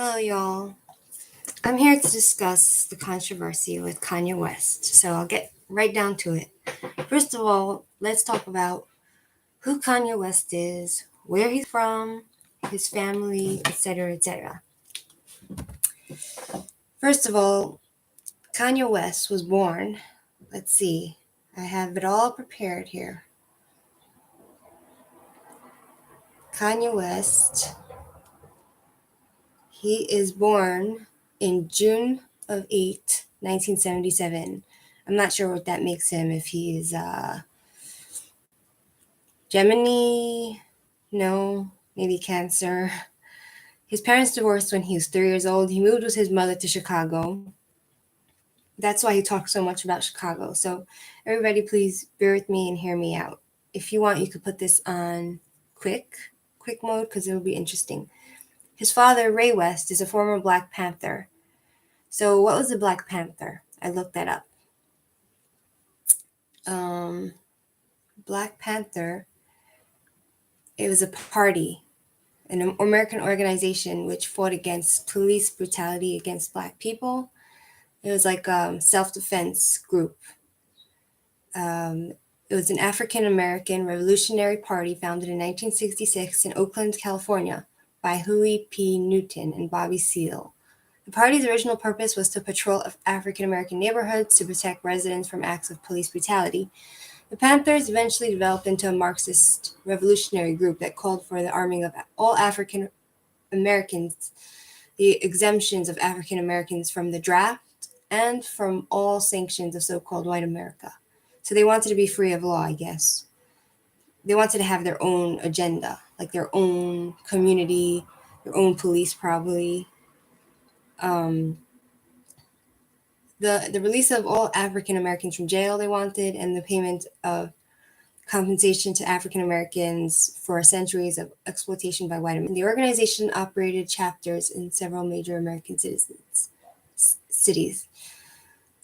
Hello, y'all. I'm here to discuss the controversy with Kanye West, so I'll get right down to it. First of all, let's talk about who Kanye West is, where he's from, his family, etc., etc. First of all, Kanye West was born, let's see, I have it all prepared here. Kanye West, he is born in June of 1977. I'm not sure what that makes him, if he's Gemini, no, maybe Cancer. His parents divorced when he was 3 years old. He moved with his mother to Chicago. That's why he talks so much about Chicago. So everybody, please bear with me and hear me out. If you want, you could put this on quick mode, because it'll be interesting. His father, Ray West, is a former Black Panther. So what was a Black Panther? I looked that up. Black Panther, it was a party, an American organization which fought against police brutality against Black people. It was like a self-defense group. It was an African-American revolutionary party founded in 1966 in Oakland, California by Huey P. Newton and Bobby Seale. The party's original purpose was to patrol African-American neighborhoods to protect residents from acts of police brutality. The Panthers eventually developed into a Marxist revolutionary group that called for the arming of all African Americans, the exemptions of African Americans from the draft, and from all sanctions of so-called white America. So they wanted to be free of law, I guess. They wanted to have their own agenda, like their own community, their own police probably. The release of all African Americans from jail they wanted, and the payment of compensation to African Americans for centuries of exploitation by white Americans. The organization operated chapters in several major American cities.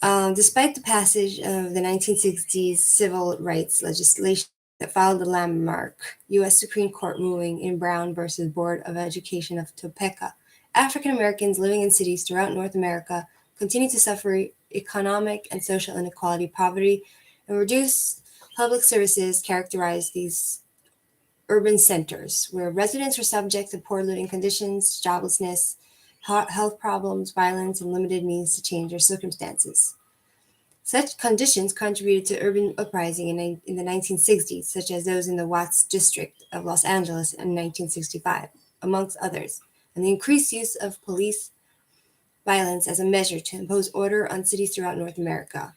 Despite the passage of the 1960s civil rights legislation that followed the landmark U.S. Supreme Court ruling in Brown versus Board of Education of Topeka, African Americans living in cities throughout North America continue to suffer economic and social inequality, poverty, and reduced public services characterize these urban centers, where residents are subject to poor living conditions, joblessness, health problems, violence, and limited means to change their circumstances. Such conditions contributed to urban uprising in the 1960s, such as those in the Watts district of Los Angeles in 1965, amongst others, and the increased use of police violence as a measure to impose order on cities throughout North America.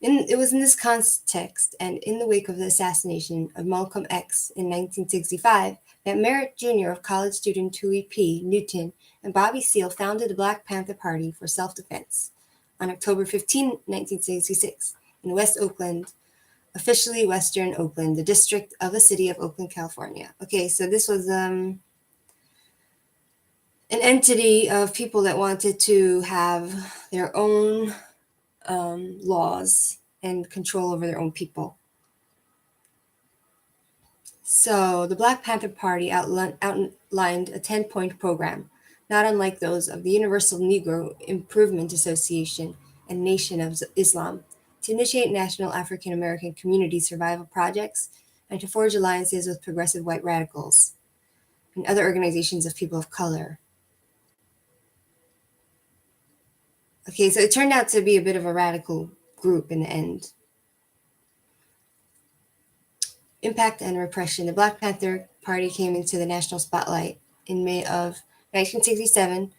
It was in this context, and in the wake of the assassination of Malcolm X in 1965, that Merritt Jr. of college student Huey P. Newton and Bobby Seale founded the Black Panther Party for Self-Defense on October 15, 1966, in West Oakland, officially Western Oakland, the district of the city of Oakland, California. Okay, so this was an entity of people that wanted to have their own laws and control over their own people. So the Black Panther Party outlined a 10-point program, not unlike those of the Universal Negro Improvement Association and Nation of Islam, to initiate national African American community survival projects and to forge alliances with progressive white radicals and other organizations of people of color. Okay, so it turned out to be a bit of a radical group in the end. Impact and repression. The Black Panther Party came into the national spotlight in May of 1967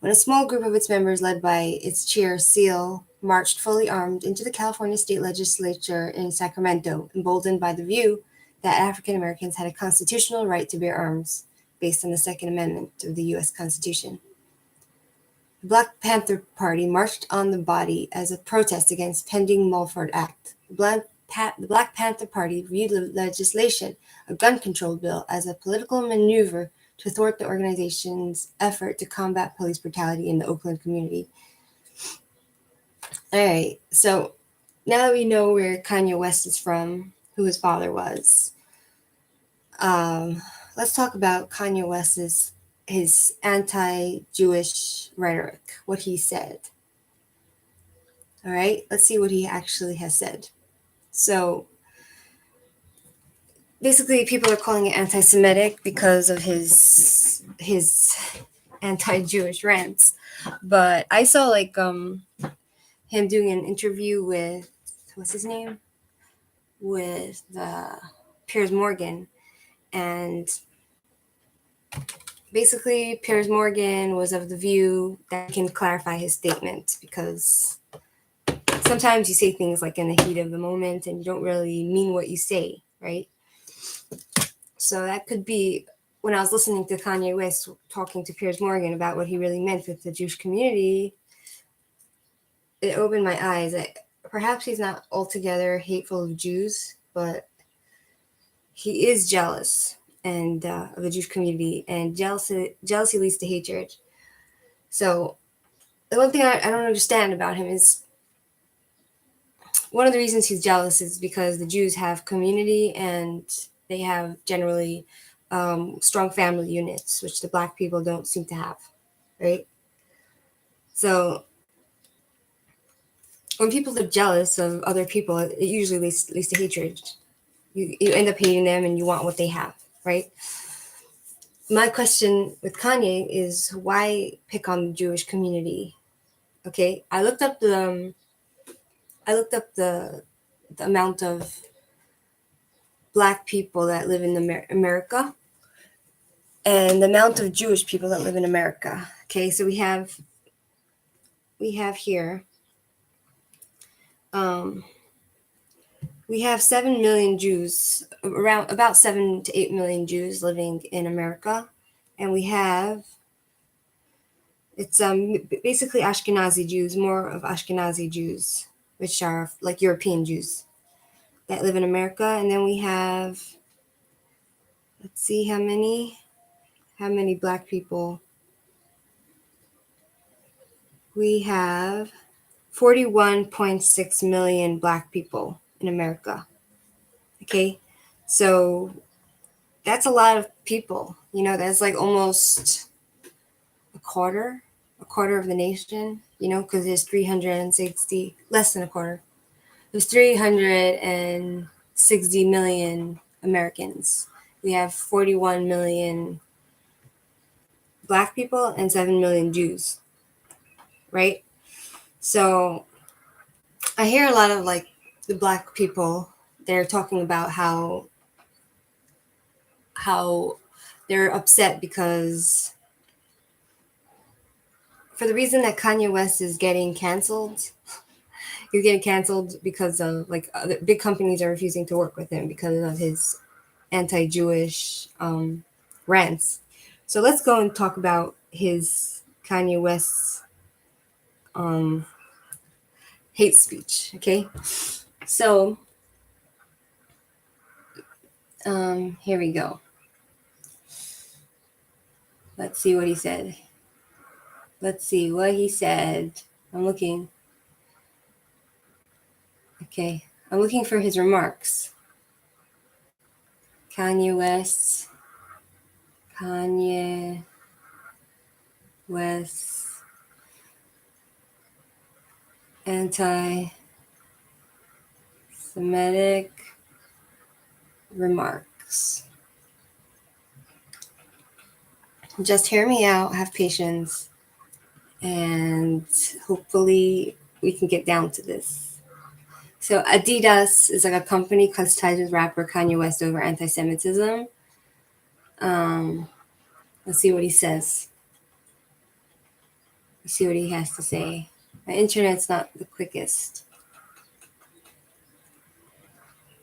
when a small group of its members, led by its chair, Seale, marched fully armed into the California state legislature in Sacramento, emboldened by the view that African Americans had a constitutional right to bear arms based on the Second Amendment of the U.S. Constitution. The Black Panther Party marched on the body as a protest against pending Mulford Act. The Black Panther Party viewed the legislation, a gun control bill, as a political maneuver to thwart the organization's effort to combat police brutality in the Oakland community. All right, so now that we know where Kanye West is from, who his father was, let's talk about Kanye West's his anti-Jewish rhetoric, what he said. All right, let's see what he actually has said. So basically, people are calling it anti-Semitic because of his anti-Jewish rants. But I saw like him doing an interview with, what's his name, with Piers Morgan, and basically Piers Morgan was of the view that he can clarify his statement, because sometimes you say things like in the heat of the moment and you don't really mean what you say, right? So that could be, when I was listening to Kanye West talking to Piers Morgan about what he really meant with the Jewish community, it opened my eyes. Perhaps he's not altogether hateful of Jews, but he is jealous and of the Jewish community, and jealousy leads to hatred. So the one thing I don't understand about him is, one of the reasons he's jealous is because the Jews have community and they have generally strong family units, which the Black people don't seem to have, right? So when people are jealous of other people, it usually leads to hatred. You end up hating them and you want what they have, right? My question with Kanye is, why pick on the Jewish community? Okay, I looked up the amount of Black people that live in America, and the amount of Jewish people that live in America. Okay, so we have here, we have 7 million Jews, around about 7 to 8 million Jews living in America, and we have, it's basically Ashkenazi Jews, more of Ashkenazi Jews, which are like European Jews that live in America, and then we have, let's see how many Black people. We have 41.6 million Black people in America. Okay, so that's a lot of people. That's like almost a quarter of the nation, because there's 360, less than a quarter. There's 360 million Americans. We have 41 million Black people and 7 million Jews, right? So I hear a lot of like the Black people, they're talking about how they're upset because, for the reason that Kanye West is getting canceled. He's getting canceled because of like other big companies are refusing to work with him because of his anti-Jewish rants. So let's go and talk about his Kanye West's hate speech. Okay, so here we go. Let's see what he said. I'm looking. Okay, I'm looking for his remarks. Kanye West anti-Semitic remarks. Just hear me out, have patience, and hopefully we can get down to this. So Adidas is like a company cuts ties with rapper Kanye West over anti-Semitism. Let's see what he says. Let's see what he has to say. My internet's not the quickest.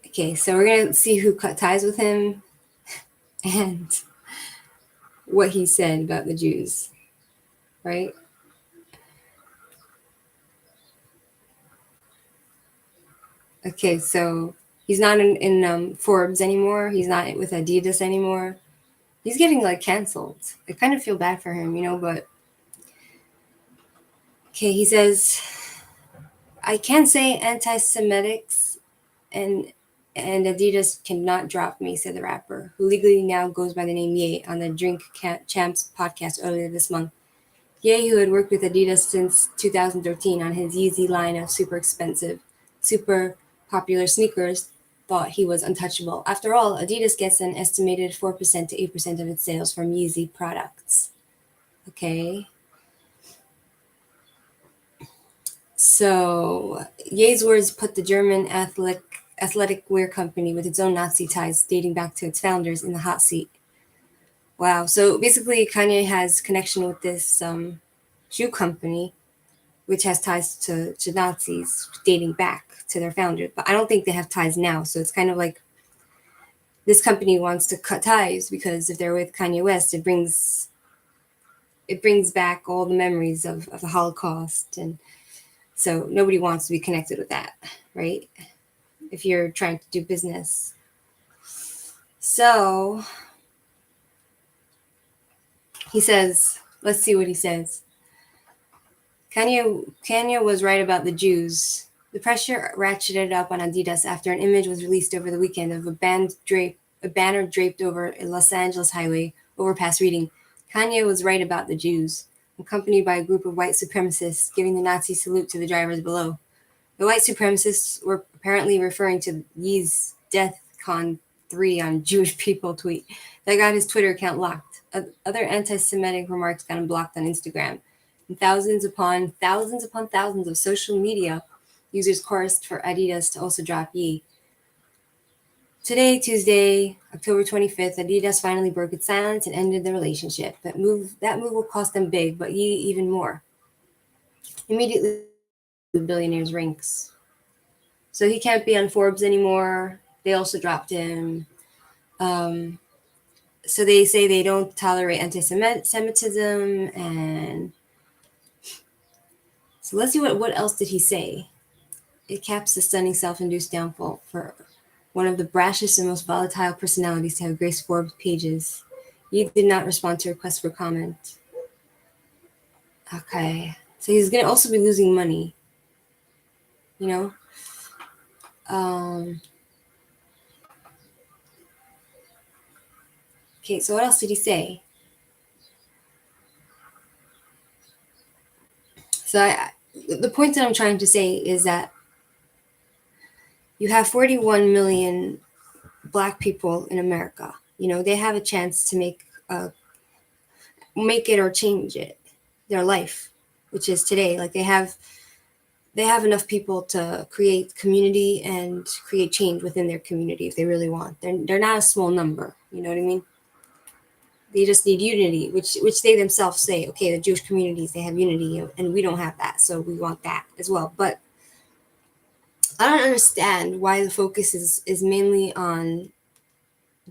Okay, so we're going to see who cut ties with him and what he said about the Jews, right? Okay, so he's not in Forbes anymore. He's not with Adidas anymore. He's getting like canceled. I kind of feel bad for him, but okay, he says, I can't say anti-Semitics and And Adidas cannot drop me, said the rapper, who legally now goes by the name Ye, on the Drink Champs podcast earlier this month. Ye, who had worked with Adidas since 2013 on his Yeezy line of super expensive, super popular sneakers, thought he was untouchable. After all, Adidas gets an estimated 4% to 8% of its sales from Yeezy products. Okay. So, Ye's words put the German athletic wear company with its own Nazi ties dating back to its founders in the hot seat. Wow. So basically, Kanye has connection with this shoe company, which has ties to Nazis dating back to their founder. But I don't think they have ties now. So it's kind of like this company wants to cut ties because if they're with Kanye West, it brings back all the memories of the Holocaust. And so nobody wants to be connected with that, right? If you're trying to do business. So he says, let's see what he says. Kanye was right about the Jews. The pressure ratcheted up on Adidas after an image was released over the weekend of a banner draped over a Los Angeles highway overpass reading, Kanye was right about the Jews, accompanied by a group of white supremacists giving the Nazi salute to the drivers below. The white supremacists were apparently referring to Ye's Death Con 3 on Jewish people tweet that got his Twitter account locked. Other anti-Semitic remarks got him blocked on Instagram. And thousands upon thousands of social media users chorused for Adidas to also drop Ye. Today, Tuesday, October 25th, Adidas finally broke its silence and ended the relationship. That move will cost them big, but Ye even more. Immediately, the billionaires' ranks. So he can't be on Forbes anymore. They also dropped him. So they say they don't tolerate anti-Semitism. And so let's see what else did he say. It caps the stunning self-induced downfall for one of the brashest and most volatile personalities to have graced Forbes pages. He did not respond to requests for comment. Okay. So he's going to also be losing money. You know? Okay, so what else did he say? So the point that I'm trying to say is that you have 41 million Black people in America. You know, they have a chance to make it or change it, their life, which is today. Like they have enough people to create community and create change within their community if they really want. They're not a small number. You know what I mean? They just need unity, which they themselves say, okay, the Jewish communities, they have unity, and we don't have that, so we want that as well. But I don't understand why the focus is mainly on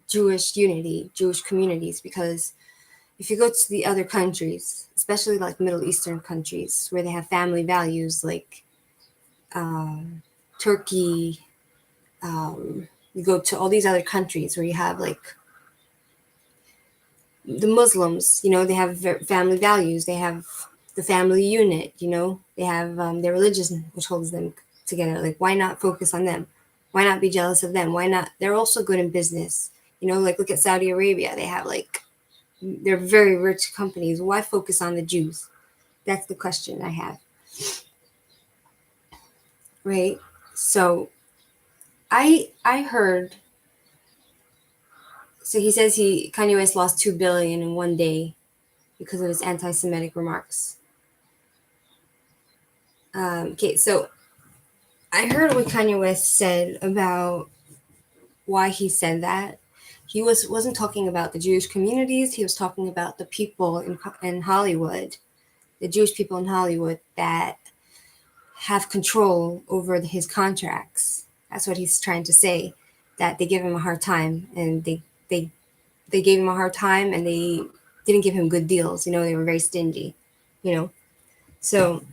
Jewish unity, Jewish communities, because if you go to the other countries, especially like Middle Eastern countries, where they have family values like Turkey, you go to all these other countries where you have like the Muslims, you know, they have family values. They have the family unit, you know, they have their religion, which holds them together. Like, why not focus on them? Why not be jealous of them? Why not? They're also good in business. You know, like look at Saudi Arabia. They have like, they're very rich companies. Why focus on the Jews? That's the question I have. Right? So I heard, so he says Kanye West lost $2 billion in one day because of his anti-Semitic remarks. Okay, so I heard what Kanye West said about why he said that. He wasn't talking about the Jewish communities. He was talking about the people in Hollywood, the Jewish people in Hollywood that have control over his contracts. That's what he's trying to say, that they give him a hard time, and they gave him a hard time, and they didn't give him good deals. You know, they were very stingy, you know. So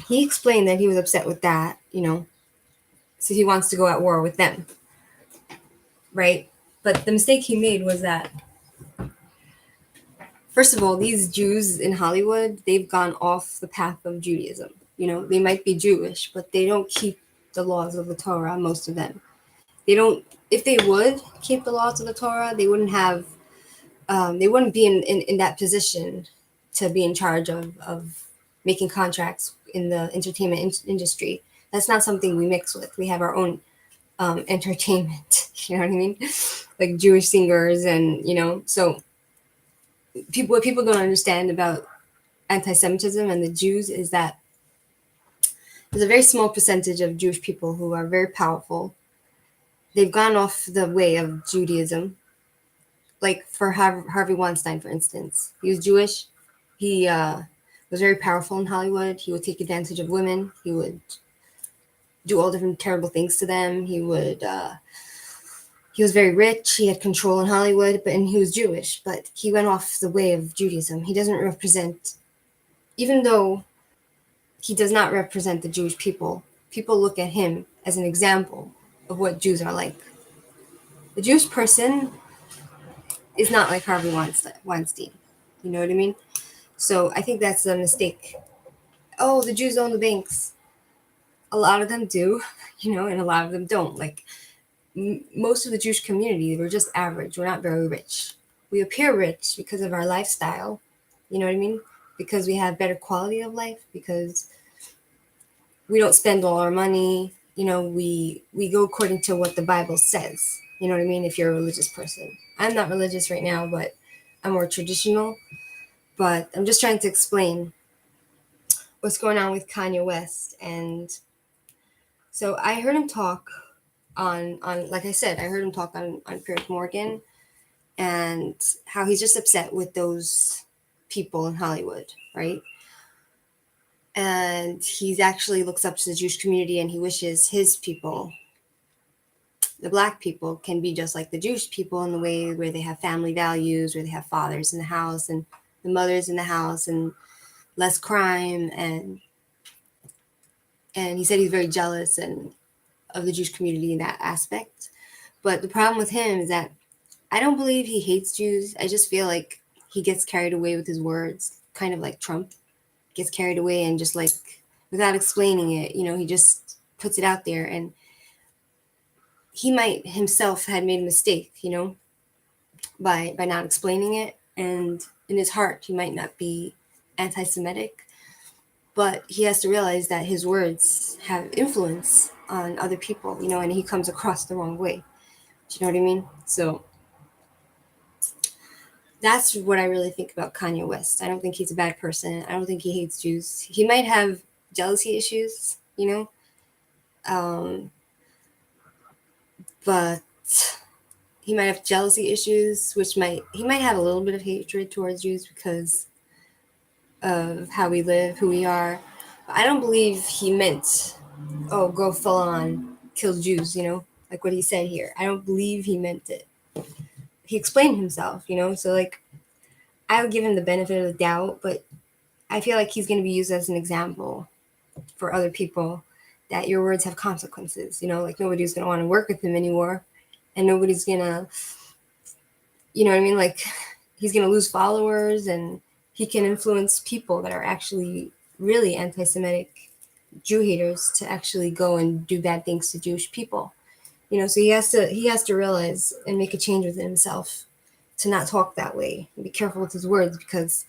he explained that he was upset with that, you know. So he wants to go at war with them, right? But the mistake he made was that, first of all, these Jews in Hollywood, they've gone off the path of Judaism. You know, they might be Jewish, but they don't keep the laws of the Torah, most of them. They don't. If they would keep the laws of the Torah, they wouldn't have. They wouldn't be in that position to be in charge of making contracts in the entertainment industry. That's not something we mix with. We have our own entertainment. You know what I mean? Like Jewish singers, and so what people don't understand about anti-Semitism and the Jews is that there's a very small percentage of Jewish people who are very powerful. They've gone off the way of Judaism. Like for Harvey Weinstein, for instance, he was Jewish. He was very powerful in Hollywood. He would take advantage of women. He would do all different terrible things to them. He was very rich. He had control in Hollywood, and he was Jewish. But he went off the way of Judaism. He doesn't represent, even though he does not represent the Jewish people. People look at him as an example of what Jews are like. The Jewish person is not like Harvey Weinstein. You know what I mean? So I think that's a mistake. Oh, the Jews own the banks. A lot of them do, and a lot of them don't. Like most of the Jewish community, we're just average. We're not very rich. We appear rich because of our lifestyle. You know what I mean? Because we have better quality of life, because we don't spend all our money. We go according to what the Bible says. You know what I mean? If you're a religious person. I'm not religious right now, but I'm more traditional. But I'm just trying to explain what's going on with Kanye West. And so I heard him talk on like I said, I heard him talk on Piers Morgan, and how he's just upset with those people in Hollywood, right? And he actually looks up to the Jewish community, and he wishes his people, the Black people, can be just like the Jewish people in the way where they have family values, where they have fathers in the house and the mothers in the house, and less crime. And he said he's very jealous and of the Jewish community in that aspect. But the problem with him is that I don't believe he hates Jews. I just feel like he gets carried away with his words, kind of like Trump gets carried away and just like, without explaining it, he just puts it out there. And he might himself had made a mistake, by not explaining it. And in his heart, he might not be anti-Semitic, but he has to realize that his words have influence on other people, and he comes across the wrong way. Do you know what I mean? So that's what I really think about Kanye West. I don't think he's a bad person. I don't think he hates Jews. He might have jealousy issues, but he might have jealousy issues, he might have a little bit of hatred towards Jews because of how we live, who we are. But I don't believe he meant, go full on kill Jews, like what he said here. I don't believe he meant it. He explained himself, so like I would give him the benefit of the doubt, but I feel like he's going to be used as an example for other people that your words have consequences, like nobody's going to want to work with him anymore, and nobody's going to, you know what I mean? Like he's going to lose followers, and he can influence people that are actually really anti-Semitic Jew haters to actually go and do bad things to Jewish people. So he has to realize and make a change within himself to not talk that way and be careful with his words, because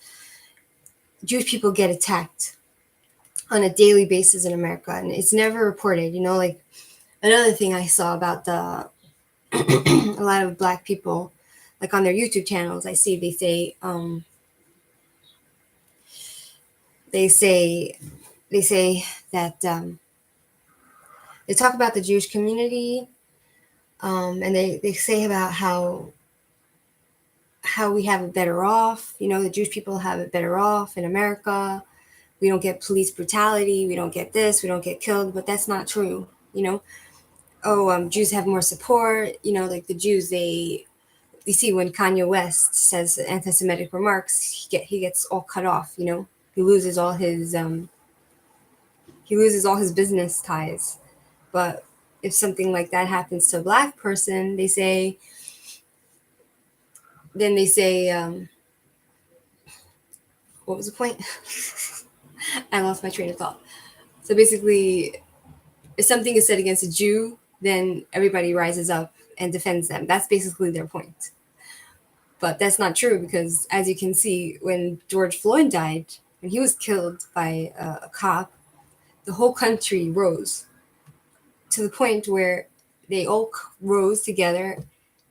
Jewish people get attacked on a daily basis in America, and it's never reported. Like another thing I saw about a lot of Black people, like on their YouTube channels, I see they say that they talk about the Jewish community, and they say about how we have it better off. The Jewish people have it better off in America. We don't get police brutality. We don't get this. We don't get killed. But that's not true. Jews have more support. Like the Jews, you see when Kanye West says anti-Semitic remarks, he gets all cut off. He loses all his business ties. But if something like that happens to a Black person, they say, what was the point? I lost my train of thought. So basically, if something is said against a Jew, then everybody rises up and defends them. That's basically their point. But that's not true because, as you can see, when George Floyd died, when he was killed by a cop, the whole country rose to the point where they all rose together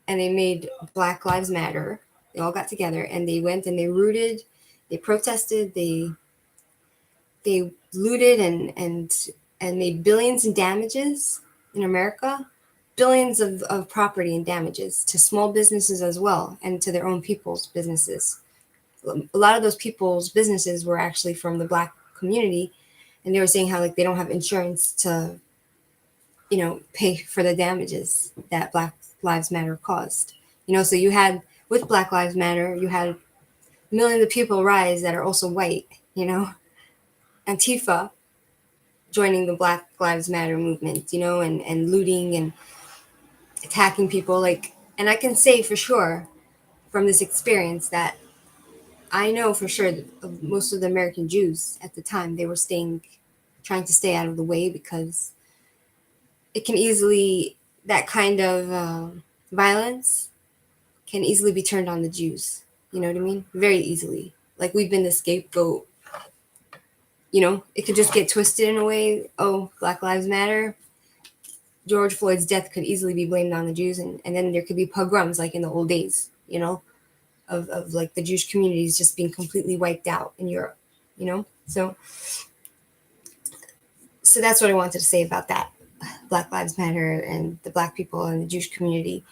and they made Black Lives Matter. They all got together and they went and they rooted, they protested, they looted and made billions in damages in America, billions of property and damages to small businesses as well and to their own people's businesses. A lot of those people's businesses were actually from the Black community, and they were saying how like they don't have insurance to, pay for the damages that Black Lives Matter caused. So you had, with Black Lives Matter, you had millions of people rise that are also white, Antifa joining the Black Lives Matter movement, and looting and attacking people. And I can say for sure from this experience that I know for sure that most of the American Jews at the time, they were trying to stay out of the way because it can easily, that kind of violence can easily be turned on the Jews. You know what I mean? Very easily. Like we've been the scapegoat. It could just get twisted in a way. Oh, Black Lives Matter. George Floyd's death could easily be blamed on the Jews, and then there could be pogroms like in the old days, of like the Jewish communities just being completely wiped out in Europe, So that's what I wanted to say about that. Black Lives Matter and the Black people and the Jewish community.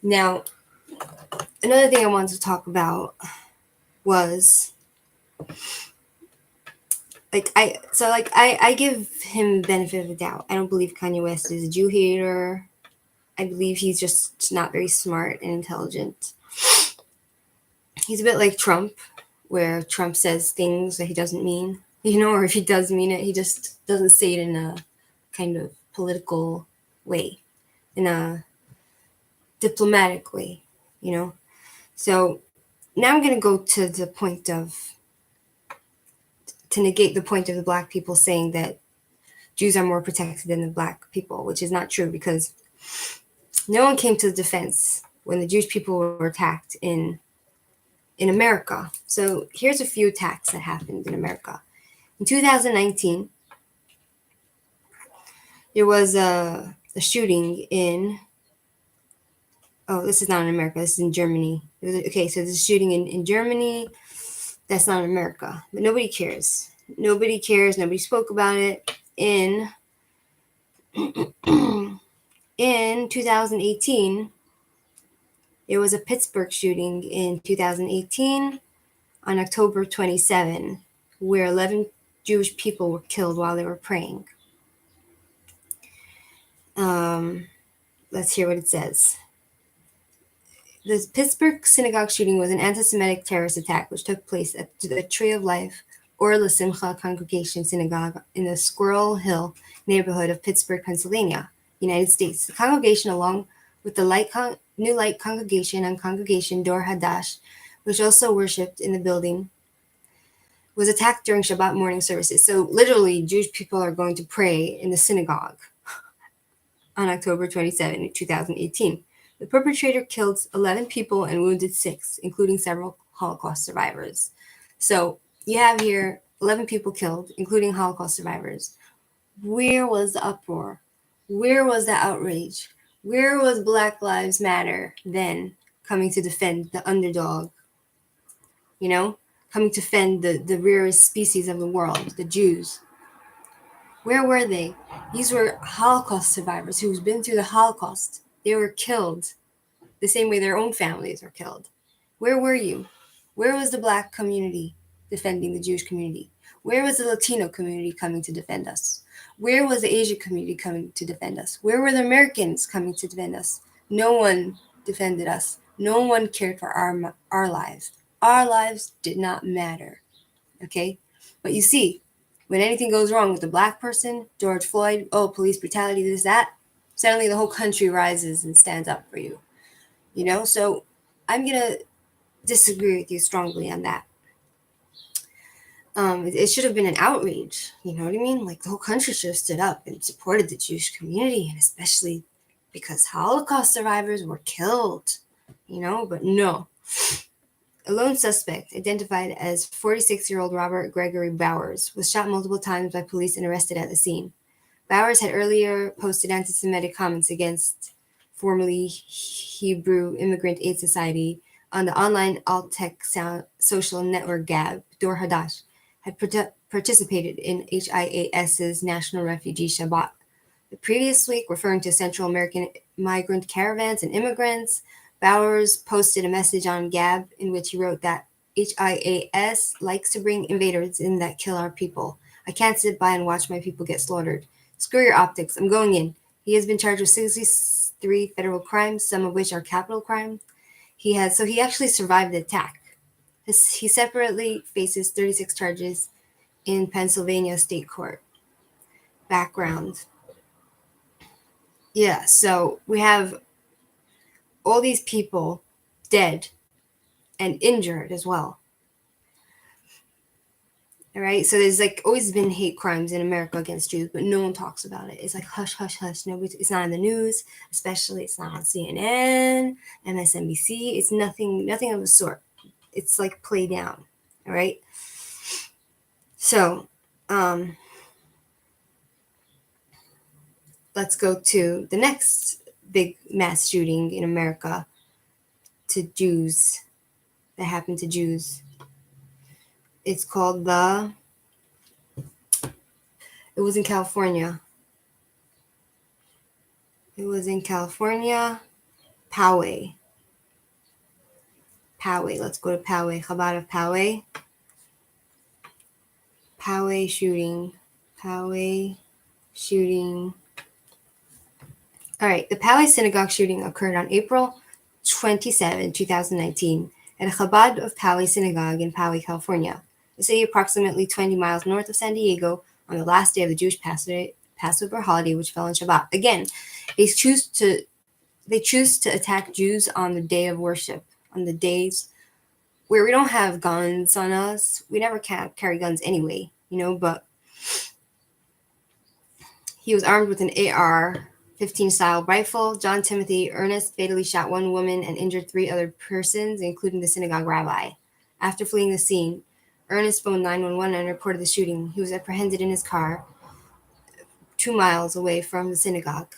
Now, another thing I wanted to talk about was I give him benefit of the doubt. I don't believe Kanye West is a Jew hater. I believe he's just not very smart and intelligent. He's a bit like Trump, where Trump says things that he doesn't mean, or if he does mean it, he just doesn't say it in a kind of political way, in a diplomatic way, So now I'm going to go to the point to negate the point of the Black people saying that Jews are more protected than the Black people, which is not true because no one came to the defense when the Jewish people were attacked in America. So here's a few attacks that happened in America. In 2019, there was a shooting in, this is not in America, this is in Germany. So there's a shooting in Germany. That's not in America, but nobody cares. Nobody cares. Nobody spoke about it. In 2018, there was a Pittsburgh shooting in 2018 on October 27, where 11 Jewish people were killed while they were praying. Let's hear what it says. The Pittsburgh Synagogue shooting was an anti-Semitic terrorist attack which took place at the Tree of Life or La Simcha Congregation Synagogue in the Squirrel Hill neighborhood of Pittsburgh, Pennsylvania, United States. The congregation, along with the New Light Congregation and Congregation Dor Hadash, which also worshipped in the building, was attacked during Shabbat morning services. So literally, Jewish people are going to pray in the synagogue on October 27, 2018. The perpetrator killed 11 people and wounded 6, including several Holocaust survivors. So you have here 11 people killed, including Holocaust survivors. Where was the uproar? Where was the outrage? Where was Black Lives Matter then coming to defend the underdog? Coming to defend the rarest species of the world, the Jews. Where were they? These were Holocaust survivors who've been through the Holocaust. They were killed the same way their own families were killed. Where were you? Where was the Black community defending the Jewish community? Where was the Latino community coming to defend us? Where was the Asian community coming to defend us? Where were the Americans coming to defend us? No one defended us. No one cared for our lives. Our lives did not matter. Okay? But you see, when anything goes wrong with the Black person, George Floyd, police brutality, this, that, suddenly the whole country rises and stands up for you. So I'm going to disagree with you strongly on that. It should have been an outrage. You know what I mean? Like the whole country should have stood up and supported the Jewish community, and especially because Holocaust survivors were killed. But no. A lone suspect, identified as 46-year-old Robert Gregory Bowers, was shot multiple times by police and arrested at the scene. Bowers had earlier posted anti-Semitic comments against formerly Hebrew Immigrant Aid Society on the online alt-tech social network Gab. Dor Hadash had participated in HIAS's National Refugee Shabbat. The previous week, referring to Central American migrant caravans and immigrants, Bowers posted a message on Gab in which he wrote that HIAS likes to bring invaders in that kill our people. I can't sit by and watch my people get slaughtered. Screw your optics. I'm going in. He has been charged with 63 federal crimes, some of which are capital crimes. He actually survived the attack. He separately faces 36 charges in Pennsylvania State Court. Background. Yeah, so we have all these people dead and injured as well. All right, so there's like always been hate crimes in America against Jews, but no one talks about it. It's like hush, hush, hush. Nobody, it's not in the news, especially it's not on CNN, MSNBC. It's nothing of the sort. It's like play down. All right. So, let's go to the next big mass shooting in America to Jews that happened to Jews. It's called it was in California. Poway. Let's go to Poway. Chabad of Poway. Poway shooting. All right, the Poway Synagogue shooting occurred on April 27, 2019, at a Chabad of Poway Synagogue in Poway, California, a city approximately 20 miles north of San Diego, on the last day of the Jewish Passover holiday, which fell on Shabbat. Again, they choose to attack Jews on the day of worship, on the days where we don't have guns on us. We never carry guns anyway, but he was armed with an AR-15 style rifle. John Timothy Ernest fatally shot one woman and injured 3 other persons, including the synagogue rabbi. After fleeing the scene, Ernest phoned 911 and reported the shooting. He was apprehended in his car 2 miles away from the synagogue.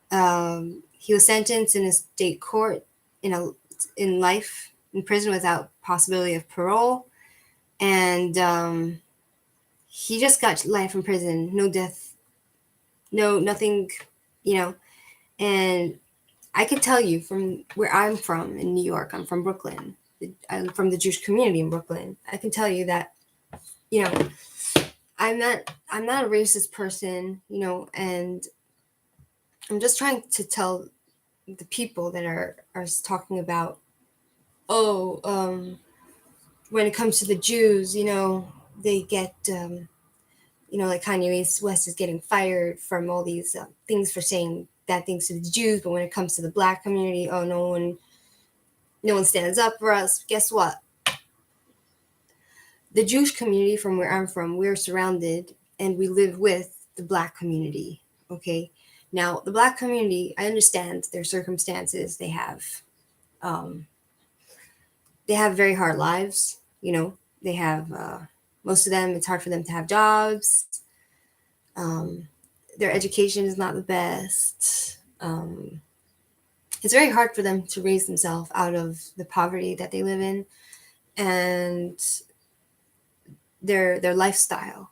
He was sentenced in a state court in life in prison without possibility of parole, and he just got life in prison, no death, no nothing, And I could tell you from where I'm from in New York, I'm from Brooklyn. I'm from the Jewish community in Brooklyn. I can tell you that, I'm not a racist person, and I'm just trying to tell the people that are talking about, when it comes to the Jews, they get, like Kanye West is getting fired from all these things for saying bad things to the Jews, but when it comes to the Black community, no one stands up for us. Guess what? The Jewish community from where I'm from, we're surrounded and we live with the Black community. Okay. Now, the Black community, I understand their circumstances. They have very hard lives. They have, most of them, it's hard for them to have jobs. Their education is not the best. It's very hard for them to raise themselves out of the poverty that they live in, and their lifestyle.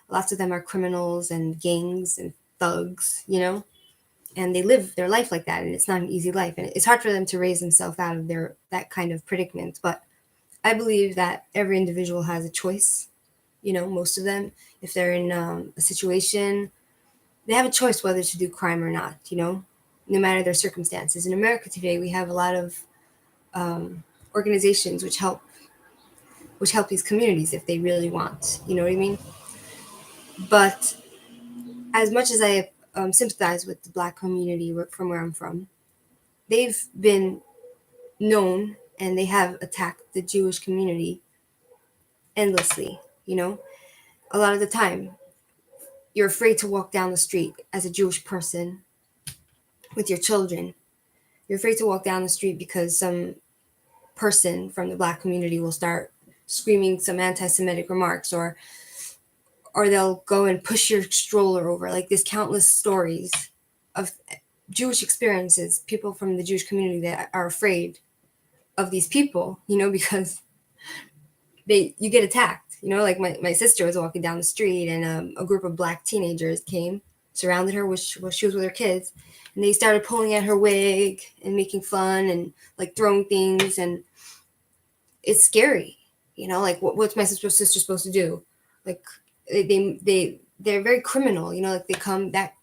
Lots of them are criminals and gangs and thugs. And they live their life like that, and it's not an easy life, and it's hard for them to raise themselves out of that kind of predicament. But I believe that every individual has a choice. Most of them, if they're in a situation, they have a choice whether to do crime or not, no matter their circumstances. In America today, we have a lot of organizations which help these communities if they really want, you know what I mean? But as much as I sympathize with the Black community from where I'm from, they've been known and they have attacked the Jewish community endlessly, you know? A lot of the time, you're afraid to walk down the street as a Jewish person with your children. You're afraid to walk down the street because some person from the black community will start screaming some anti-Semitic remarks, or they'll go and push your stroller over. Like, there's countless stories of Jewish experiences, people from the Jewish community that are afraid of these people, because you get attacked. Like my sister was walking down the street, and a group of black teenagers came, surrounded her while she was with her kids, and they started pulling at her wig and making fun and like throwing things, and it's scary. Like what's my sister supposed to do? Like they're very criminal. Like they come back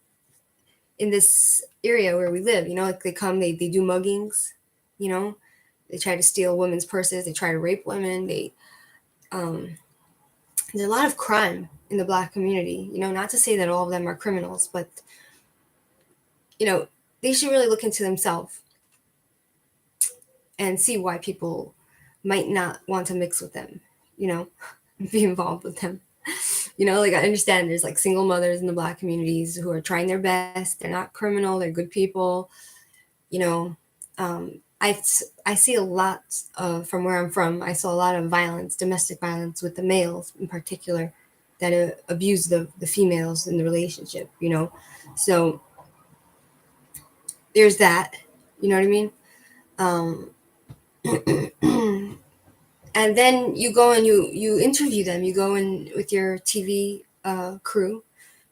in this area where we live. Like they come, they do muggings. They try to steal women's purses. They try to rape women. There's a lot of crime in the black community. Not to say that all of them are criminals, but they should really look into themselves and see why people might not want to mix with them. Be involved with them. Like I understand there's like single mothers in the black communities who are trying their best. They're not criminal. They're good people. I see a lot from where I'm from. I saw a lot of violence, domestic violence with the males in particular that abuse the females in the relationship, So there's that, you know what I mean? And then you go and you interview them. You go in with your TV crew.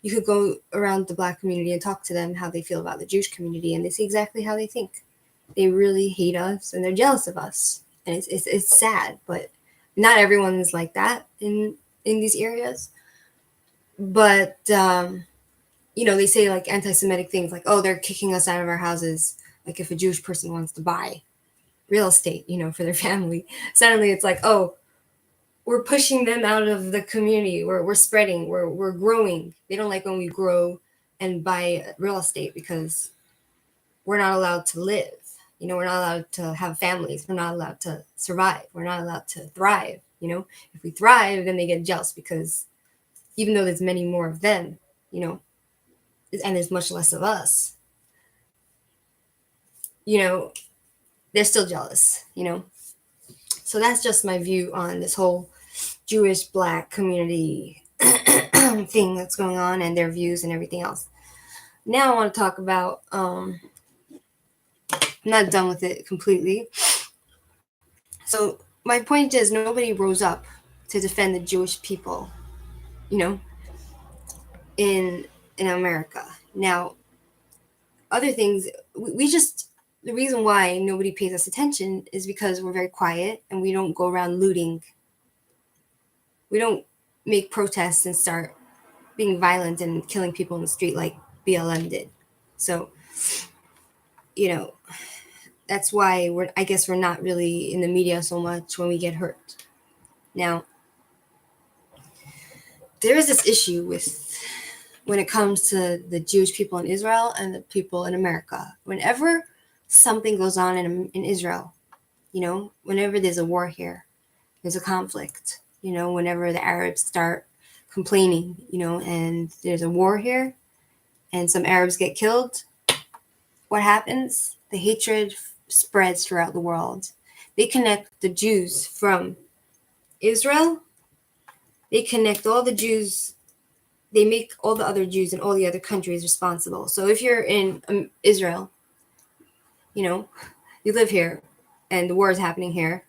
You could go around the black community and talk to them how they feel about the Jewish community, and they see exactly how they think. They really hate us and they're jealous of us, and it's sad, but not everyone is like that in these areas. But they say like anti-Semitic things like, oh, they're kicking us out of our houses. Like if a Jewish person wants to buy real estate, for their family, suddenly it's like, oh, we're pushing them out of the community. We're spreading. We're growing. They don't like when we grow and buy real estate because we're not allowed to live. We're not allowed to have families. We're not allowed to survive. We're not allowed to thrive. If we thrive, then they get jealous because even though there's many more of them, and there's much less of us, they're still jealous, So that's just my view on this whole Jewish black community thing that's going on and their views and everything else. Now I want to talk about, I'm not done with it completely. So my point is nobody rose up to defend the Jewish people, in America. Now, other things, we just, the reason why nobody pays us attention is because we're very quiet and we don't go around looting. We don't make protests and start being violent and killing people in the street like BLM did. So, that's why I guess we're not really in the media so much when we get hurt. Now, there is this issue when it comes to the Jewish people in Israel and the people in America. Whenever something goes on in Israel, whenever there's a war here, there's a conflict, whenever the Arabs start complaining, and there's a war here and some Arabs get killed, what happens? The hatred spreads throughout the world. They connect the Jews from Israel. They connect all the Jews. They make all the other Jews in all the other countries responsible. So if you're in Israel, you live here and the war is happening here,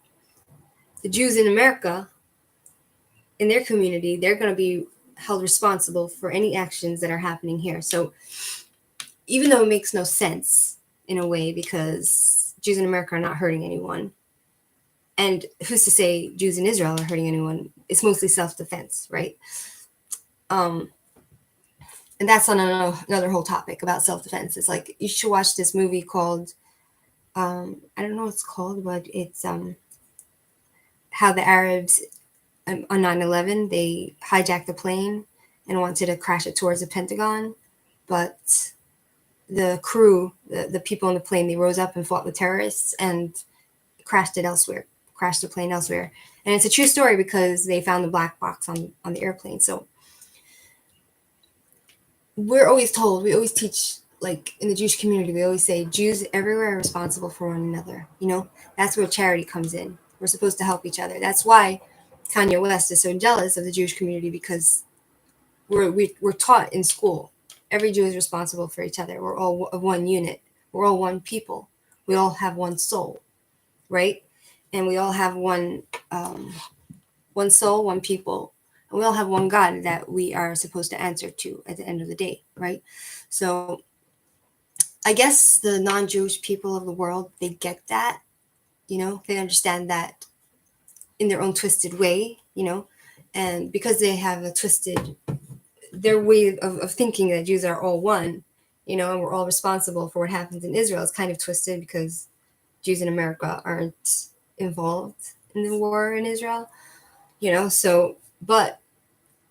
the Jews in America, in their community, they're going to be held responsible for any actions that are happening here. So even though it makes no sense in a way because Jews in America are not hurting anyone, and who's to say Jews in Israel are hurting anyone? It's mostly self-defense, right? And that's on another whole topic about self-defense. It's like, you should watch this movie called, I don't know what it's called, but it's how the Arabs on 9/11, they hijacked a plane and wanted to crash it towards the Pentagon. But the crew, the people on the plane, they rose up and fought the terrorists and crashed it elsewhere, crashed the plane elsewhere. And it's a true story because they found the black box on the airplane. So we're always told, we always teach, like in the Jewish community, we always say Jews everywhere are responsible for one another. That's where charity comes in. We're supposed to help each other. That's why Kanye West is so jealous of the Jewish community, because we're taught in school every Jew is responsible for each other. We're all one unit. We're all one people. We all have one soul, right? And we all have one soul, one people, and we all have one God that we are supposed to answer to at the end of the day, right? So I guess the non-Jewish people of the world, they get that, they understand that in their own twisted way, and because they have their way of thinking that Jews are all one, and we're all responsible for what happens in Israel is kind of twisted because Jews in America aren't involved in the war in Israel, so, but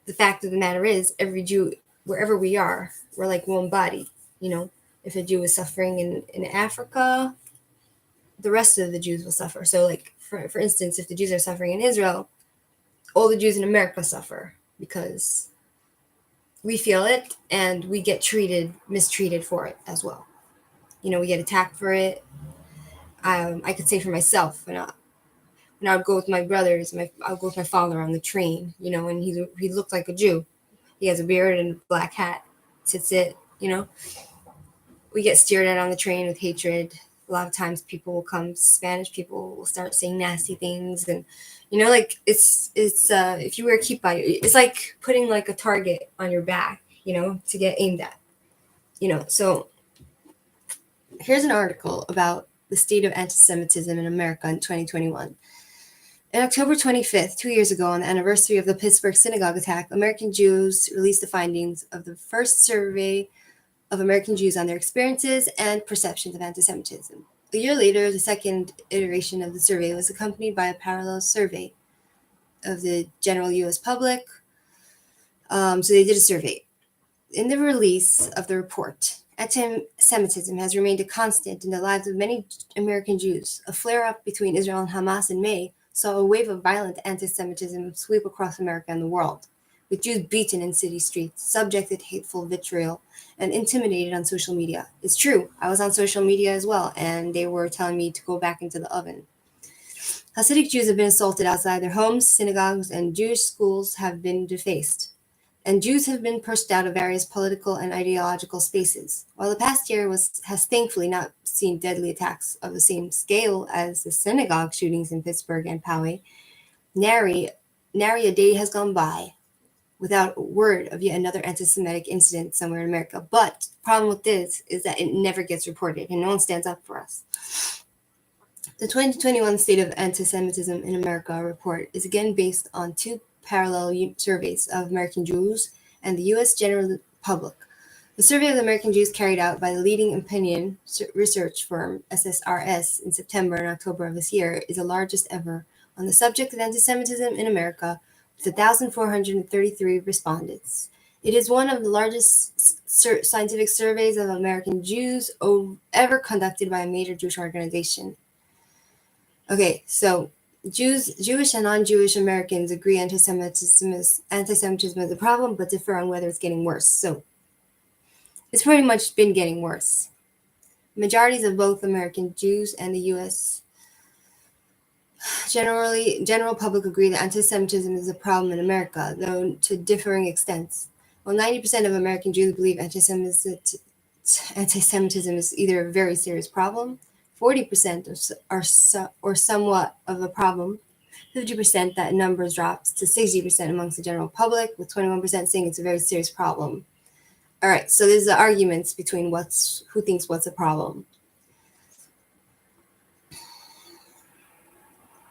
the fact of the matter is, every Jew, wherever we are, we're like one body, if a Jew is suffering in Africa, the rest of the Jews will suffer. So like, for instance, if the Jews are suffering in Israel, all the Jews in America suffer because we feel it and we get mistreated for it as well. We get attacked for it. I could say for myself, when I would go with my brothers, I would go with my father on the train, and he looked like a Jew. He has a beard and a black hat. That's it, We get stared at on the train with hatred. A lot of times people will come, Spanish people will start saying nasty things. And, like it's if you wear kippah, it's like putting like a target on your back, to get aimed at, So here's an article about the state of anti-Semitism in America in 2021. On October 25th, 2 years ago, on the anniversary of the Pittsburgh Synagogue attack, American Jews released the findings of the first survey of American Jews on their experiences and perceptions of anti-Semitism. A year later, the second iteration of the survey was accompanied by a parallel survey of the general U.S. public. So they did a survey. In the release of the report, anti-Semitism has remained a constant in the lives of many American Jews. A flare-up between Israel and Hamas in May saw a wave of violent anti-Semitism sweep across America and the world, with Jews beaten in city streets, subjected to hateful vitriol, and intimidated on social media. It's true, I was on social media as well, and they were telling me to go back into the oven. Hasidic Jews have been assaulted outside their homes, synagogues, and Jewish schools have been defaced. And Jews have been pushed out of various political and ideological spaces. While the past year has thankfully not seen deadly attacks of the same scale as the synagogue shootings in Pittsburgh and Poway, nary a day has gone by without word of yet another anti-Semitic incident somewhere in America. But the problem with this is that it never gets reported and no one stands up for us. The 2021 State of Anti-Semitism in America report is again based on two parallel surveys of American Jews and the U.S. general public. The survey of the American Jews carried out by the leading opinion research firm SSRS in September and October of this year is the largest ever on the subject of anti-Semitism in America, with 1,433 respondents. It is one of the largest scientific surveys of American Jews ever conducted by a major Jewish organization. Okay, so Jewish and non-Jewish Americans agree anti-Semitism is a problem, but differ on whether it's getting worse. So it's pretty much been getting worse. Majorities of both American Jews and the U.S. general public agree that anti-Semitism is a problem in America, though to differing extents. While 90% of American Jews believe anti-Semitism is either a very serious problem, 40% or somewhat of a problem, 50% that numbers drops to 60% amongst the general public, with 21% saying it's a very serious problem. All right, so there's the arguments between who thinks what's a problem.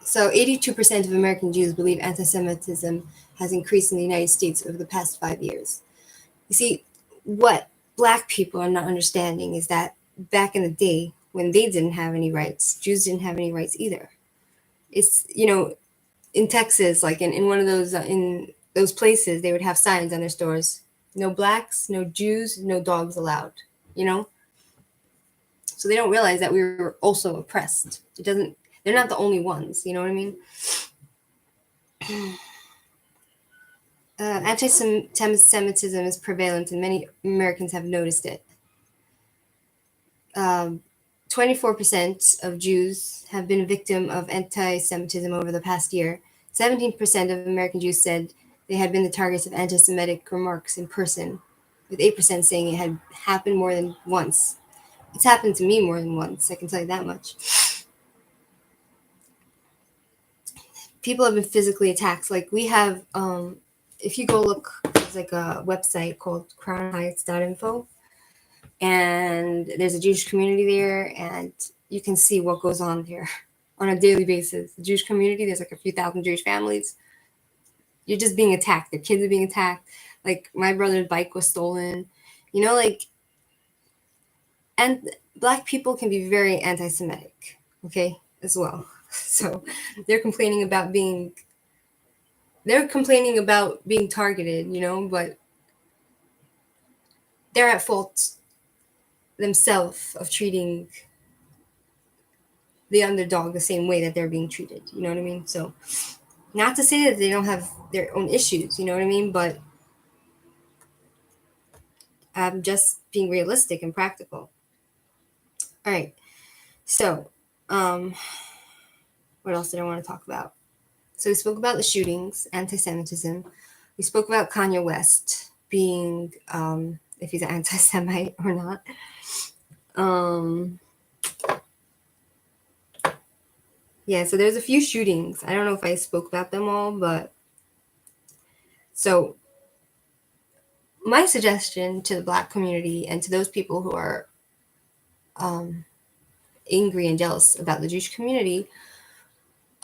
So 82% of American Jews believe anti-Semitism has increased in the United States over the past 5 years. You see, what Black people are not understanding is that back in the day, when they didn't have any rights, Jews didn't have any rights either. It's, in Texas, like in one of those, in those places, they would have signs on their stores: no Blacks, no Jews, no dogs allowed, So they don't realize that we were also oppressed. They're They're not the only ones, you know what I mean? Anti-Semitism is prevalent, and many Americans have noticed it. 24% of Jews have been a victim of anti-Semitism over the past year. 17% of American Jews said they had been the targets of anti-Semitic remarks in person, with 8% saying it had happened more than once. It's happened to me more than once, I can tell you that much. People have been physically attacked. Like we have, if you go look, there's like a website called crownheights.info, and there's a Jewish community there, and you can see what goes on there on a daily basis. The Jewish community, there's like a few thousand Jewish families. You're just being attacked. Their kids are being attacked. Like my brother's bike was stolen. You know, like, and Black people can be very anti-Semitic, okay, as well. So they're complaining about being targeted, you know, but they're at fault themselves of treating the underdog the same way that they're being treated. You know what I mean? So not to say that they don't have their own issues, you know what I mean? But I'm just being realistic and practical. All right. So, what else did I want to talk about? So we spoke about the shootings, anti-Semitism. We spoke about Kanye West being, if he's an anti-Semite or not. Yeah, so there's a few shootings. I don't know if I spoke about them all, but so my suggestion to the Black community and to those people who are angry and jealous about the Jewish community,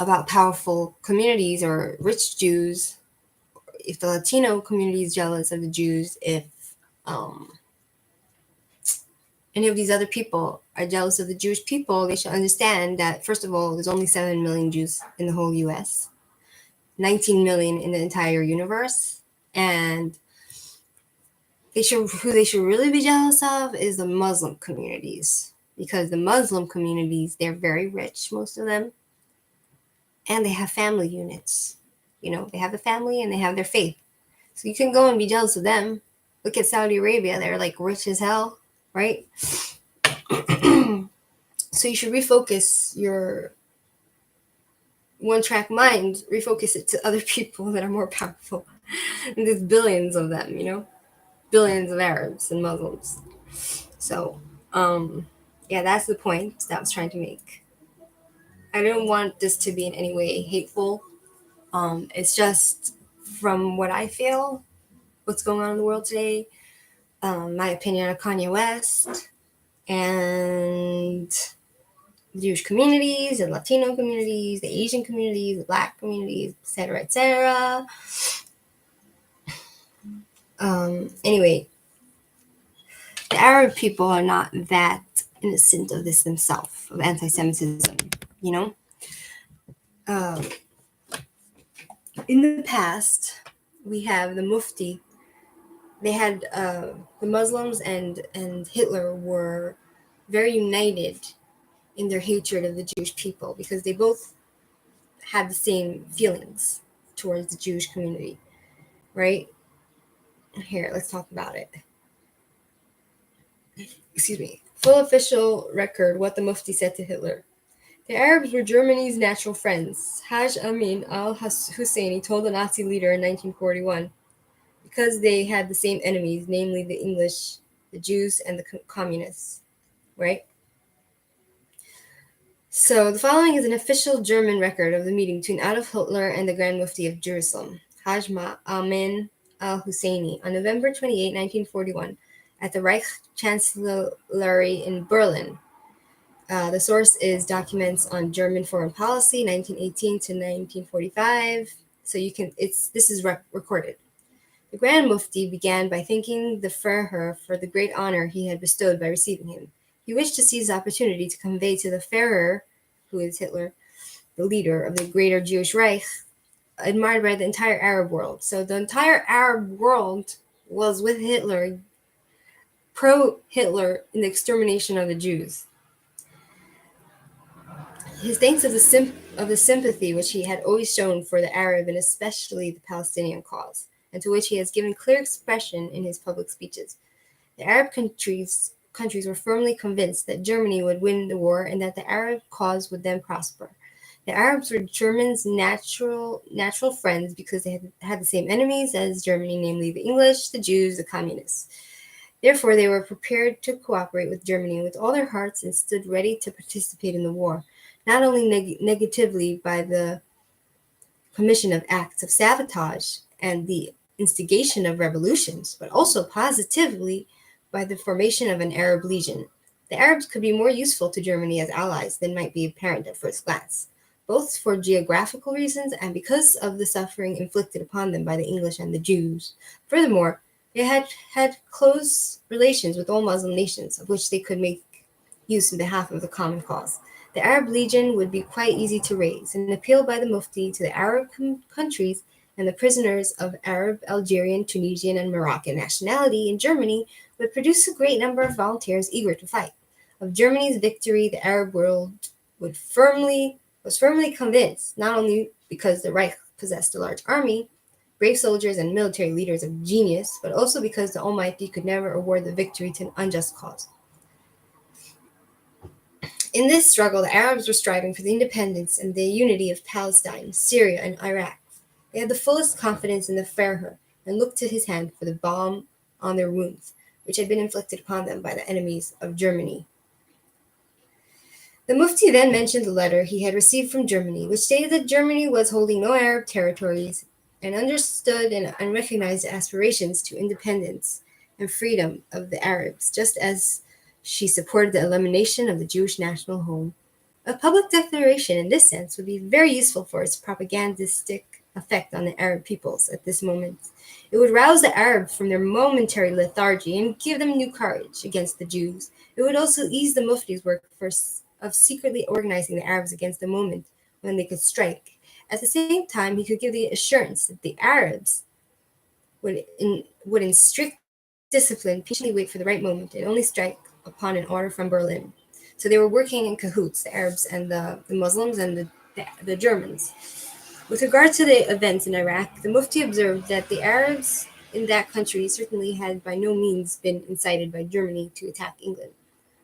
about powerful communities or rich Jews, if the Latino community is jealous of the Jews, if any of these other people are jealous of the Jewish people, they should understand that, first of all, there's only 7 million Jews in the whole US, 19 million in the entire universe, and who they should really be jealous of is the Muslim communities, because the Muslim communities, they're very rich, most of them, and they have family units. You know, they have a family and they have their faith. So you can go and be jealous of them. Look at Saudi Arabia, they're like rich as hell, right? So you should refocus your one-track mind, refocus it to other people that are more powerful. And there's billions of them, you know? Billions of Arabs and Muslims. So, yeah, that's the point that I was trying to make. I don't want this to be in any way hateful. It's just from what I feel, what's going on in the world today, my opinion on Kanye West, and the Jewish communities, the Latino communities, the Asian communities, the Black communities, etc., etc. Anyway, the Arab people are not that innocent of this themselves, of anti-Semitism, you know? In the past, we have the Mufti. They had the Muslims and Hitler were very united in their hatred of the Jewish people because they both had the same feelings towards the Jewish community, right? Here, let's talk about it. Excuse me. Full official record what the Mufti said to Hitler. The Arabs were Germany's natural friends. Haj Amin al-Husseini told the Nazi leader in 1941, because they had the same enemies, namely the English, the Jews, and the communists, right? So the following is an official German record of the meeting between Adolf Hitler and the Grand Mufti of Jerusalem, Haj Amin al-Husseini, on November 28, 1941, at the Reich Chancellery in Berlin. The source is documents on German foreign policy, 1918 to 1945. So this is recorded. The Grand Mufti began by thanking the Führer for the great honor he had bestowed by receiving him. He wished to seize the opportunity to convey to the Führer, who is Hitler, the leader of the greater Jewish Reich, admired by the entire Arab world. So the entire Arab world was with Hitler, pro-Hitler in the extermination of the Jews. His thanks of the sympathy which he had always shown for the Arab and especially the Palestinian cause, and to which he has given clear expression in his public speeches. The Arab countries were firmly convinced that Germany would win the war and that the Arab cause would then prosper. The Arabs were Germany's natural friends because they had the same enemies as Germany, namely the English, the Jews, the communists. Therefore, they were prepared to cooperate with Germany with all their hearts and stood ready to participate in the war, not only negatively by the commission of acts of sabotage and the instigation of revolutions, but also positively by the formation of an Arab legion. The Arabs could be more useful to Germany as allies than might be apparent at first glance, both for geographical reasons and because of the suffering inflicted upon them by the English and the Jews. Furthermore, they had close relations with all Muslim nations, of which they could make use in behalf of the common cause. The Arab Legion would be quite easy to raise. An appeal by the Mufti to the Arab countries and the prisoners of Arab, Algerian, Tunisian, and Moroccan nationality in Germany would produce a great number of volunteers eager to fight. Of Germany's victory, the Arab world was firmly convinced, not only because the Reich possessed a large army, brave soldiers, and military leaders of genius, but also because the Almighty could never award the victory to an unjust cause. In this struggle, the Arabs were striving for the independence and the unity of Palestine, Syria, and Iraq. They had the fullest confidence in the Führer and looked to his hand for the balm on their wounds, which had been inflicted upon them by the enemies of Germany. The Mufti then mentioned the letter he had received from Germany, which stated that Germany was holding no Arab territories and understood and recognized the aspirations to independence and freedom of the Arabs, just as she supported the elimination of the Jewish national home. A public declaration in this sense would be very useful for its propagandistic effect on the Arab peoples at this moment. It would rouse the Arabs from their momentary lethargy and give them new courage against the Jews. It would also ease the Mufti's work of secretly organizing the Arabs against the moment when they could strike. At the same time, he could give the assurance that the Arabs would in strict discipline patiently wait for the right moment and only strike upon an order from Berlin. So they were working in cahoots, the Arabs and the Muslims and the Germans. With regard to the events in Iraq, the Mufti observed that the Arabs in that country certainly had by no means been incited by Germany to attack England,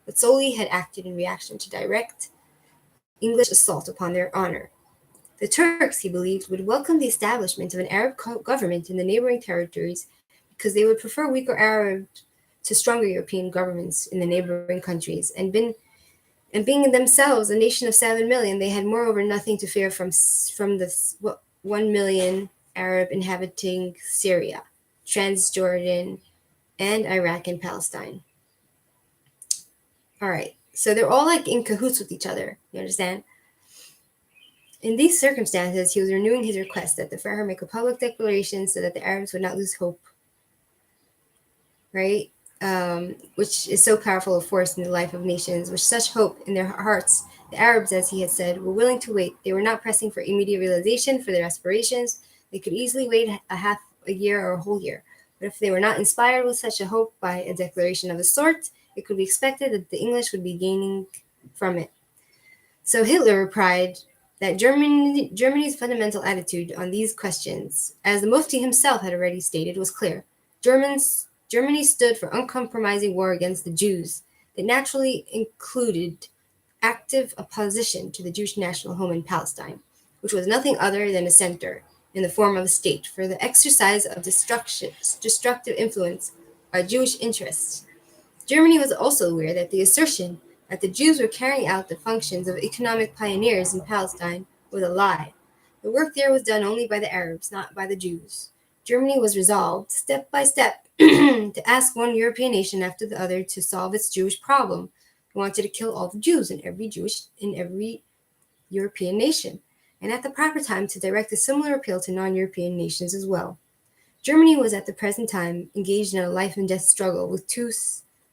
but solely had acted in reaction to direct English assault upon their honor. The Turks, he believed, would welcome the establishment of an Arab government in the neighboring territories because they would prefer weaker Arabs to stronger European governments in the neighboring countries, and being themselves a nation of 7 million, they had moreover nothing to fear from the 1 million Arab inhabiting Syria, Transjordan, and Iraq and Palestine. All right, so they're all like in cahoots with each other, you understand? In these circumstances, he was renewing his request that the Führer make a public declaration so that the Arabs would not lose hope, right? Which is so powerful a force in the life of nations. With such hope in their hearts, the Arabs, as he had said, were willing to wait. They were not pressing for immediate realization for their aspirations. They could easily wait a half a year or a whole year. But if they were not inspired with such a hope by a declaration of the sort, it could be expected that the English would be gaining from it. So Hitler replied that Germany's fundamental attitude on these questions, as the Mufti himself had already stated, was clear. Germany stood for uncompromising war against the Jews. That naturally included active opposition to the Jewish national home in Palestine, which was nothing other than a center, in the form of a state, for the exercise of destructive influence by Jewish interests. Germany was also aware that the assertion that the Jews were carrying out the functions of economic pioneers in Palestine was a lie. The work there was done only by the Arabs, not by the Jews. Germany was resolved, step by step, to ask one European nation after the other to solve its Jewish problem. It wanted to kill all the Jews in every European nation, and at the proper time to direct a similar appeal to non-European nations as well. Germany was at the present time engaged in a life and death struggle with two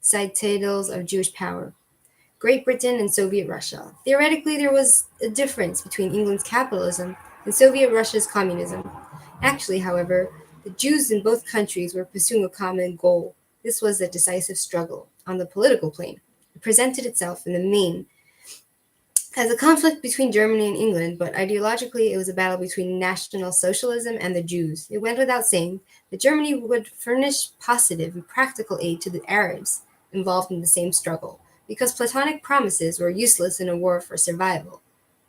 citadels of Jewish power, Great Britain and Soviet Russia. Theoretically, there was a difference between England's capitalism and Soviet Russia's communism. Actually, however, the Jews in both countries were pursuing a common goal. This was a decisive struggle on the political plane. It presented itself in the main as a conflict between Germany and England, but ideologically it was a battle between National Socialism and the Jews. It went without saying that Germany would furnish positive and practical aid to the Arabs involved in the same struggle, because Platonic promises were useless in a war for survival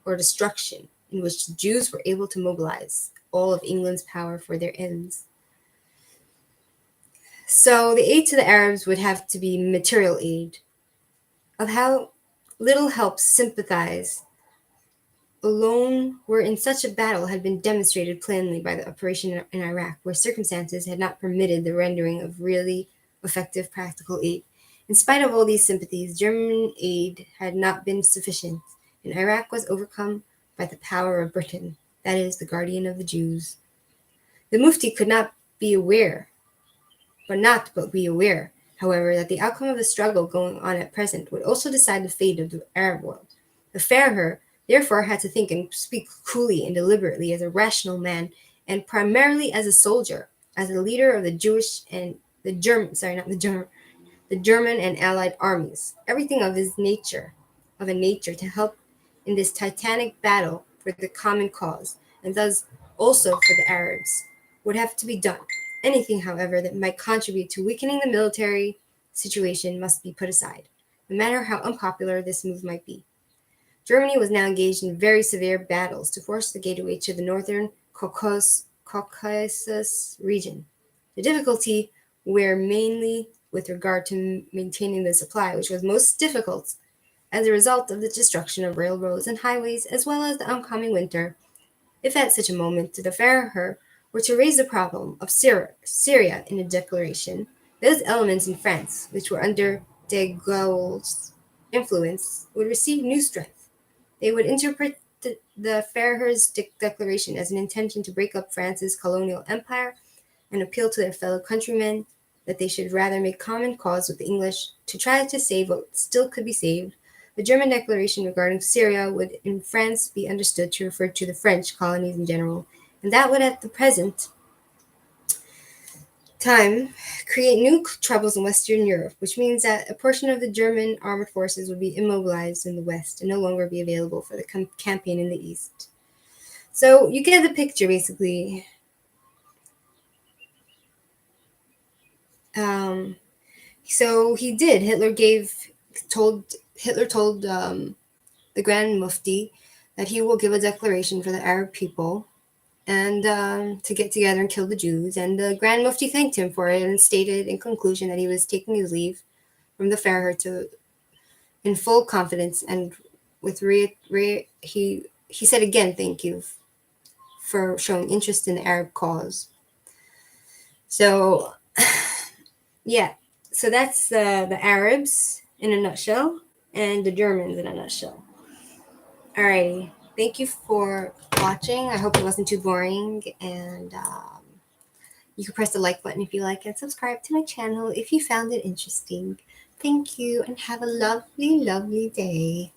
or destruction, in which the Jews were able to mobilize all of England's power for their ends. So the aid to the Arabs would have to be material aid, of how little help sympathize alone were in such a battle had been demonstrated plainly by the operation in Iraq, where circumstances had not permitted the rendering of really effective practical aid. In spite of all these sympathies, German aid had not been sufficient, and Iraq was overcome by the power of Britain, that is, the guardian of the Jews. The Mufti could not but be aware, however, that the outcome of the struggle going on at present would also decide the fate of the Arab world. The Farrer therefore had to think and speak coolly and deliberately as a rational man, and primarily as a soldier, as a leader of the Jewish and the German, sorry, not the German, the German and Allied armies. Everything of a nature to help in this titanic battle for the common cause, and thus also for the Arabs, would have to be done. Anything, however, that might contribute to weakening the military situation must be put aside, no matter how unpopular this move might be. Germany was now engaged in very severe battles to force the gateway to the northern Caucasus region. The difficulty were mainly with regard to maintaining the supply, which was most difficult as a result of the destruction of railroads and highways, as well as the oncoming winter. If at such a moment the Führer were to raise the problem of Syria in a declaration, those elements in France which were under de Gaulle's influence would receive new strength. They would interpret the Führer's declaration as an intention to break up France's colonial empire and appeal to their fellow countrymen that they should rather make common cause with the English to try to save what still could be saved. The German declaration regarding Syria would in France be understood to refer to the French colonies in general, and that would at the present time create new troubles in Western Europe, which means that a portion of the German armed forces would be immobilized in the West and no longer be available for the campaign in the East. So you get the picture, basically. So he did. Hitler told the Grand Mufti that he will give a declaration for the Arab people and to get together and kill the Jews. And the Grand Mufti thanked him for it and stated in conclusion that he was taking his leave from the Führer in full confidence and with he said again thank you for showing interest in the Arab cause. So yeah, so that's the Arabs in a nutshell and the Germans in a nutshell. Alrighty, thank you for watching. I hope it wasn't too boring, and you can press the like button if you like and subscribe to my channel if you found it interesting. Thank you and have a lovely, lovely day.